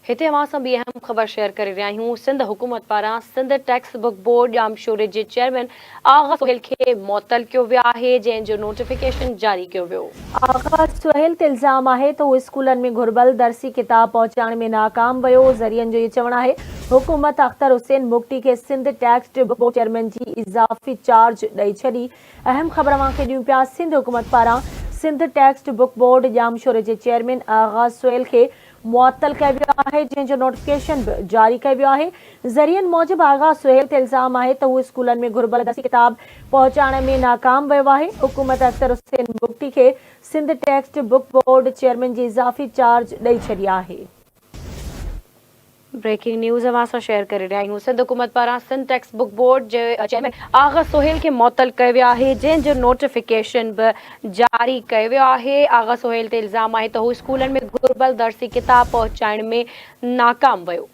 हिते अवां सां ॿी अहम ख़बर शेयर करे रहिया आहियूं। सिंध हुकूमत पारां सिंध टेक्स्ट बुक बोर्ड ॼामशोरे जे चेयरमैन आगा सोहेल खे मुअतल कयो वियो आहे, जंहिंजो नोटिफिकेशन जारी कयो वियो। आगा सोहेल ते इल्ज़ाम आहे त उहो स्कूलनि में घुर्बल दर्सी किताब पहुचाइण में नाकाम वियो। ज़रियनि जो इहो चवणु आहे हुकूमत अख्तर हुसैन मुक्ती खे Sindh textbook board chairman जी इज़ाफ़ी चार्ज ॾेई छॾी। अहम ख़बर अवां खे ॾियूं पिया। सिंध हुकूमत पारां सिंध टेक्स्ट बुक बोर्ड ॼामशोरे जे चेयरमैन आगा सोहेल खे मुअतल कयो वियो आहे, जंहिंजो नोटिफिकेशन बि जारी कयो वियो आहे। ज़रियनि मूजिबि आगा सोहेल ते इल्ज़ाम आहे त उहो स्कूलनि में घुर्बल दर्सी किताब पहुचाइण में नाकाम वियो आहे। हुकूमत अख्तर हुसैन मुक्ती खे Sindh textbook board chairman जी इज़ाफ़ी चार्ज ॾेई छॾी आहे। ब्रेकिंग न्यूज़ अवां सां शेयर करे रहिया आहियूं। सिंध हुकूमत पारां सिंध टेक्स्ट बुक बोर्ड जे चेयरमैन आगा सोहेल खे मुअतल कयो वियो आहे, जंहिंजो नोटिफिकेशन बि जारी कयो वियो आहे। आगा सोहेल ते इल्ज़ाम आहे त हू स्कूलनि में घुर्बल दर्सी किताब पहुचाइण में नाकाम वियो।